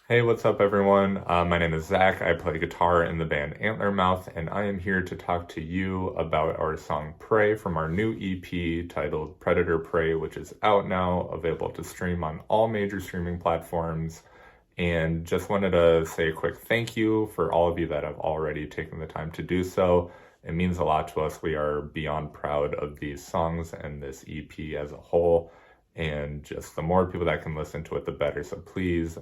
Hey, what's up, everyone? My name is Zach. I play guitar in the band Antler Mouth, and I am here to talk to you about our song Prey from our new EP titled Predator Prey, which is out now, available to stream on all major streaming platforms. And just wanted to say a quick thank you for all of you that have already taken the time to do so. It means a lot to us. We are beyond proud of these songs and this EP as a whole. And just the more people that can listen to it, the better. So please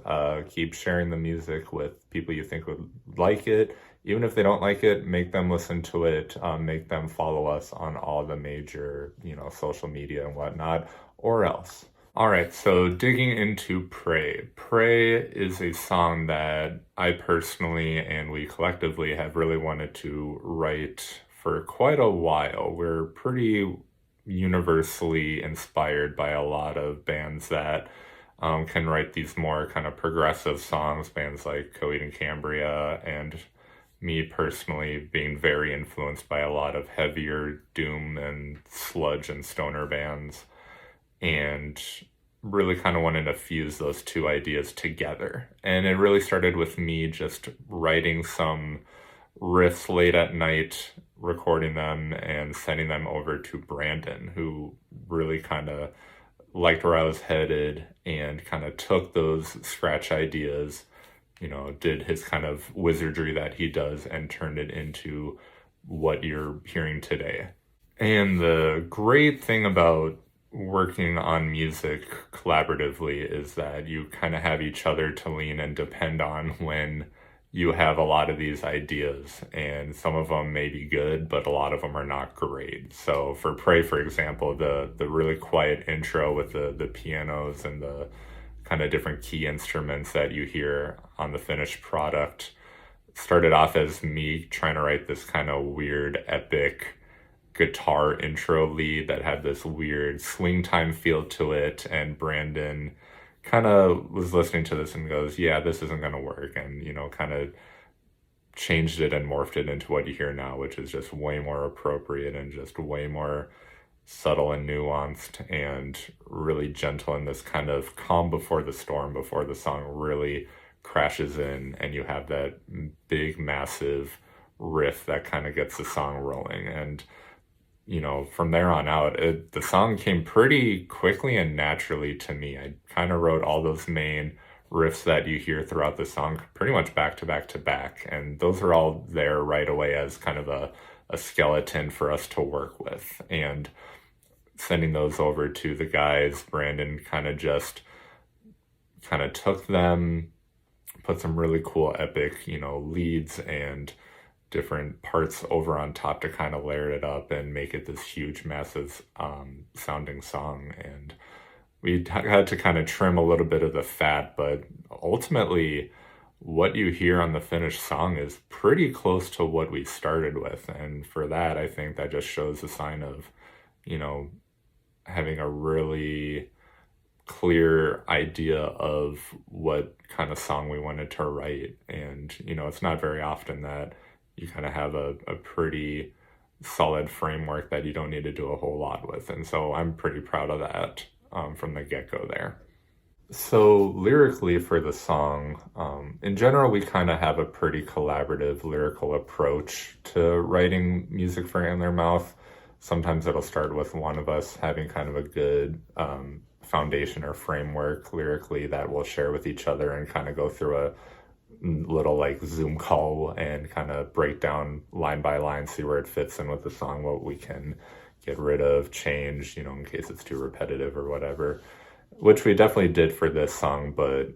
keep sharing the music with people you think would like it. Even if they don't like it, make them listen to it. Make them follow us on all the major, social media and whatnot, or else. All right, so digging into Pray. Pray is a song that I personally and we collectively have really wanted to write for quite a while. We're pretty universally inspired by a lot of bands that can write these more kind of progressive songs, bands like Coheed and Cambria, and me personally being very influenced by a lot of heavier doom and sludge and stoner bands, and really kind of wanted to fuse those two ideas together. And it really started with me just writing some riffs late at night, recording them and sending them over to Brandon, who really kind of liked where I was headed and kind of took those scratch ideas, did his kind of wizardry that he does and turned it into what you're hearing today. And the great thing about working on music collaboratively is that you kind of have each other to lean and depend on when you have a lot of these ideas, and some of them may be good, but a lot of them are not great. So for Pray, for example, the really quiet intro with the pianos and the kind of different key instruments that you hear on the finished product started off as me trying to write this kind of weird, epic guitar intro lead that had this weird swing time feel to it, and Brandon kind of was listening to this and goes, yeah, this isn't going to work, and kind of changed it and morphed it into what you hear now, which is just way more appropriate and just way more subtle and nuanced and really gentle, in this kind of calm before the storm, before the song really crashes in and you have that big massive riff that kind of gets the song rolling. And from there on out, the song came pretty quickly and naturally to me. I kind of wrote all those main riffs that you hear throughout the song pretty much back to back to back. And those are all there right away as kind of a skeleton for us to work with. And sending those over to the guys, Brandon kind of took them, put some really cool epic, leads and different parts over on top to kind of layer it up and make it this huge, massive sounding song. And we had to kind of trim a little bit of the fat, but ultimately what you hear on the finished song is pretty close to what we started with. And for that, I think that just shows a sign of, having a really clear idea of what kind of song we wanted to write. And, it's not very often that you kind of have a pretty solid framework that you don't need to do a whole lot with. And so I'm pretty proud of that from the get-go there. So lyrically for the song, in general, we kind of have a pretty collaborative lyrical approach to writing music for Antler Mouth. Sometimes it'll start with one of us having kind of a good foundation or framework lyrically that we'll share with each other and kind of go through a little like Zoom call and kind of break down line by line, see where it fits in with the song, what we can get rid of, change, in case it's too repetitive or whatever, which we definitely did for this song. But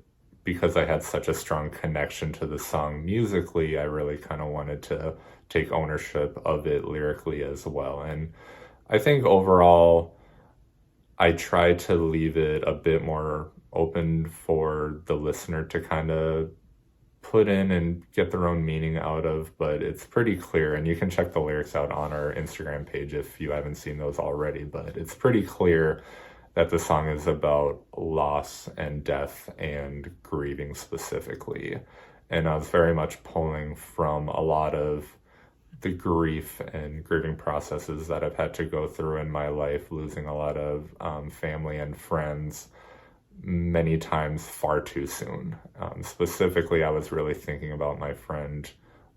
because I had such a strong connection to the song musically, I really kind of wanted to take ownership of it lyrically as well. And I think overall, I tried to leave it a bit more open for the listener to kind of put in and get their own meaning out of, but it's pretty clear, and you can check the lyrics out on our Instagram page if you haven't seen those already, but it's pretty clear that the song is about loss and death and grieving specifically. And I was very much pulling from a lot of the grief and grieving processes that I've had to go through in my life, losing a lot of family and friends, many times far too soon. Specifically, I was really thinking about my friend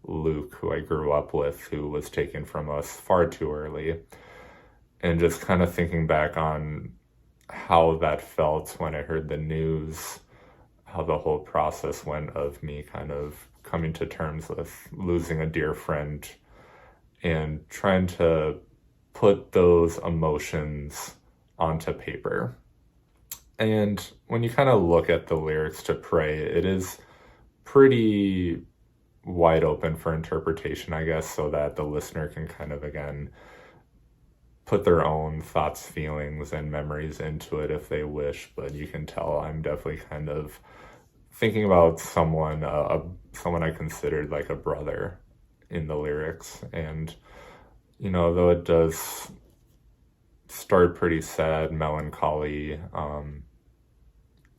Luke, who I grew up with, who was taken from us far too early, and just kind of thinking back on how that felt when I heard the news, how the whole process went of me kind of coming to terms with losing a dear friend and trying to put those emotions onto paper. And when you kind of look at the lyrics to Pray, it is pretty wide open for interpretation, I guess, so that the listener can kind of, again, put their own thoughts, feelings, and memories into it if they wish. But you can tell I'm definitely kind of thinking about someone I considered like a brother in the lyrics. And, though it does start pretty sad, melancholy,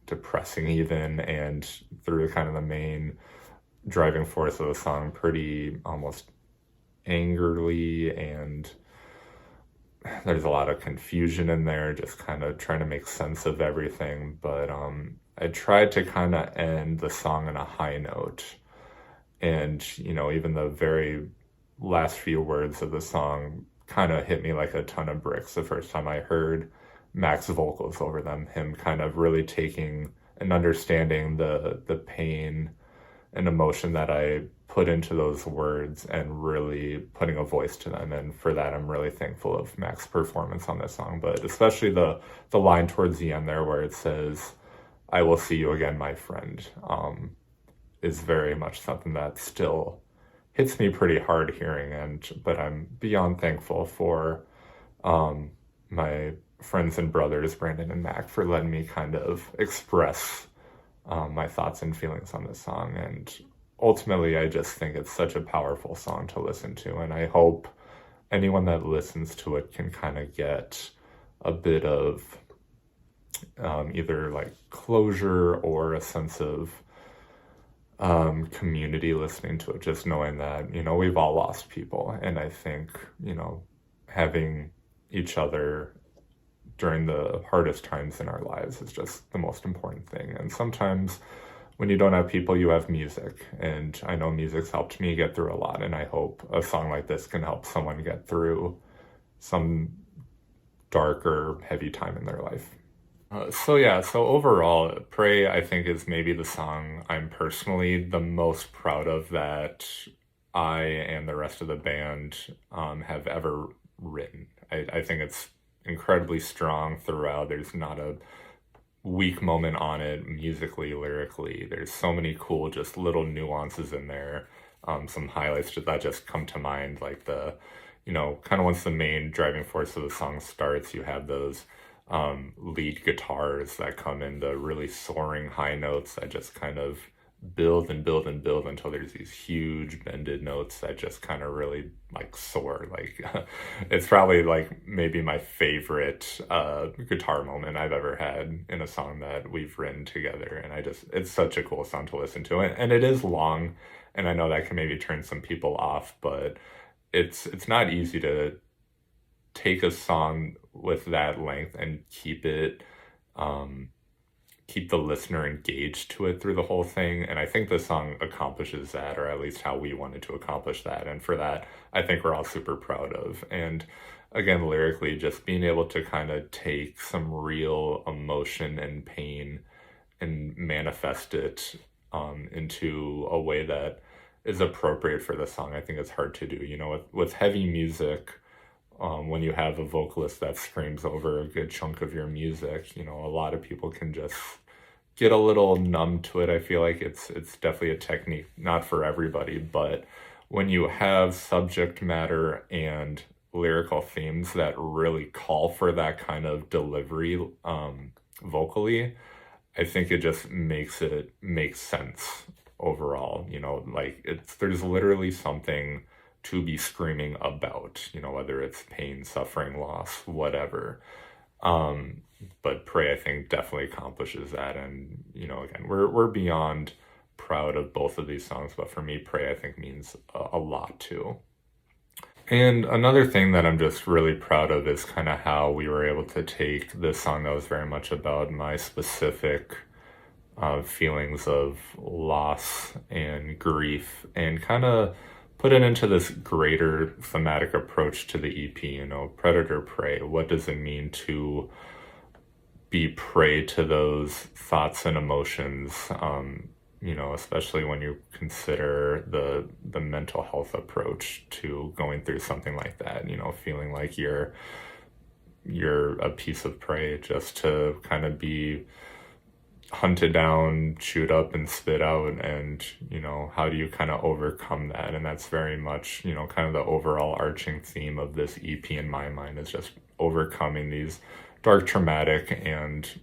depressing even, and through kind of the main driving force of the song, pretty almost angrily, and there's a lot of confusion in there, just kind of trying to make sense of everything. But I tried to kind of end the song on a high note. And, even the very last few words of the song kind of hit me like a ton of bricks the first time I heard Mac's vocals over them, him kind of really taking and understanding the pain and emotion that I put into those words and really putting a voice to them. And for that, I'm really thankful of Mac's performance on this song, but especially the line towards the end there where it says, "I will see you again, my friend," is very much something that still hits me pretty hard hearing. But I'm beyond thankful for my friends and brothers, Brandon and Mac, for letting me kind of express my thoughts and feelings on this song. And ultimately, I just think it's such a powerful song to listen to. And I hope anyone that listens to it can kind of get a bit of either like closure or a sense of community listening to it, just knowing that, we've all lost people. And I think, having each other during the hardest times in our lives is just the most important thing. And sometimes when you don't have people, you have music. And I know music's helped me get through a lot. And I hope a song like this can help someone get through some dark or heavy time in their life. So overall, Pray, I think, is maybe the song I'm personally the most proud of that I and the rest of the band have ever written. I think it's incredibly strong throughout. There's not a weak moment on it musically, lyrically. There's so many cool, just little nuances in there. Some highlights that just come to mind, like kind of once the main driving force of the song starts, you have those lead guitars that come in the really soaring high notes that just kind of build and build and build until there's these huge bended notes that just kind of really like soar. Like it's probably like maybe my favorite guitar moment I've ever had in a song that we've written together. And it's such a cool song to listen to. And it is long, and I know that can maybe turn some people off, but it's not easy to take a song with that length and keep the listener engaged to it through the whole thing. And I think the song accomplishes that, or at least how we wanted to accomplish that. And for that, I think we're all super proud of. And again, lyrically, just being able to kind of take some real emotion and pain and manifest it into a way that is appropriate for the song, I think it's hard to do. With heavy music, when you have a vocalist that screams over a good chunk of your music, a lot of people can just get a little numb to it. I feel like it's definitely a technique, not for everybody, but when you have subject matter and lyrical themes that really call for that kind of delivery vocally, I think it just makes it make sense overall. There's literally something to be screaming about, whether it's pain, suffering, loss, whatever. But Pray, I think, definitely accomplishes that. And, again, we're beyond proud of both of these songs, but for me, Pray, I think, means a lot too. And another thing that I'm just really proud of is kind of how we were able to take this song that was very much about my specific feelings of loss and grief and kind of put it into this greater thematic approach to the EP, predator prey. What does it mean to be prey to those thoughts and emotions? Especially when you consider the mental health approach to going through something like that, feeling like you're a piece of prey just to kind of be hunted down, chewed up, and spit out. And how do you kind of overcome that? And that's very much kind of the overall arching theme of this EP in my mind, is just overcoming these dark, traumatic, and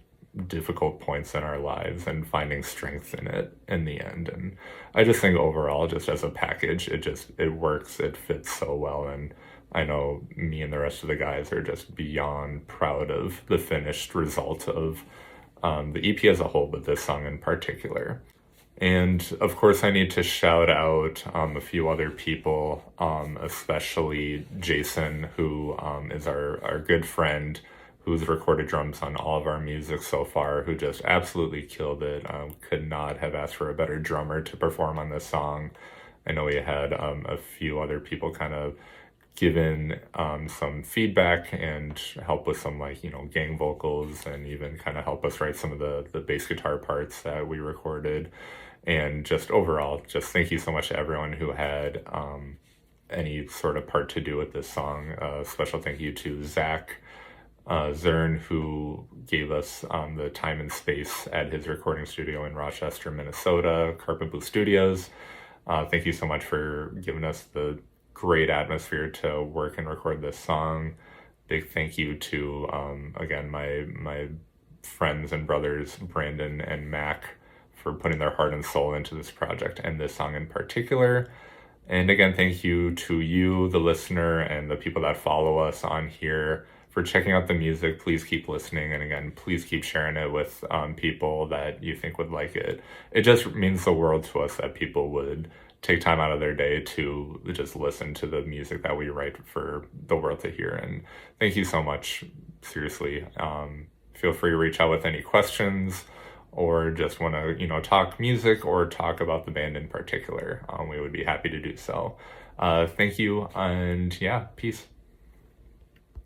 difficult points in our lives and finding strength in it in the end. And I just think overall, just as a package, it works, it fits so well. And I know me and the rest of the guys are just beyond proud of the finished result of the EP as a whole, but this song in particular. And of course, I need to shout out a few other people, especially Jason, who is our good friend, who's recorded drums on all of our music so far, who just absolutely killed it. Could not have asked for a better drummer to perform on this song. I know we had a few other people kind of given some feedback and help with some gang vocals, and even kind of help us write some of the bass guitar parts that we recorded. And just overall, just thank you so much to everyone who had any sort of part to do with this song. Special thank you to Zach Zern, who gave us the time and space at his recording studio in Rochester, Minnesota, Carpet Blue Studios. Thank you so much for giving us the great atmosphere to work and record this song. Big thank you to, again, my friends and brothers, Brandon and Mac, for putting their heart and soul into this project and this song in particular. And again, thank you to you, the listener, and the people that follow us on here for checking out the music. Please keep listening. And again, please keep sharing it with people that you think would like it. It just means the world to us that people would take time out of their day to just listen to the music that we write for the world to hear. And thank you so much. Seriously. Feel free to reach out with any questions, or just want to, talk music or talk about the band in particular. We would be happy to do so. Thank you. And yeah, peace.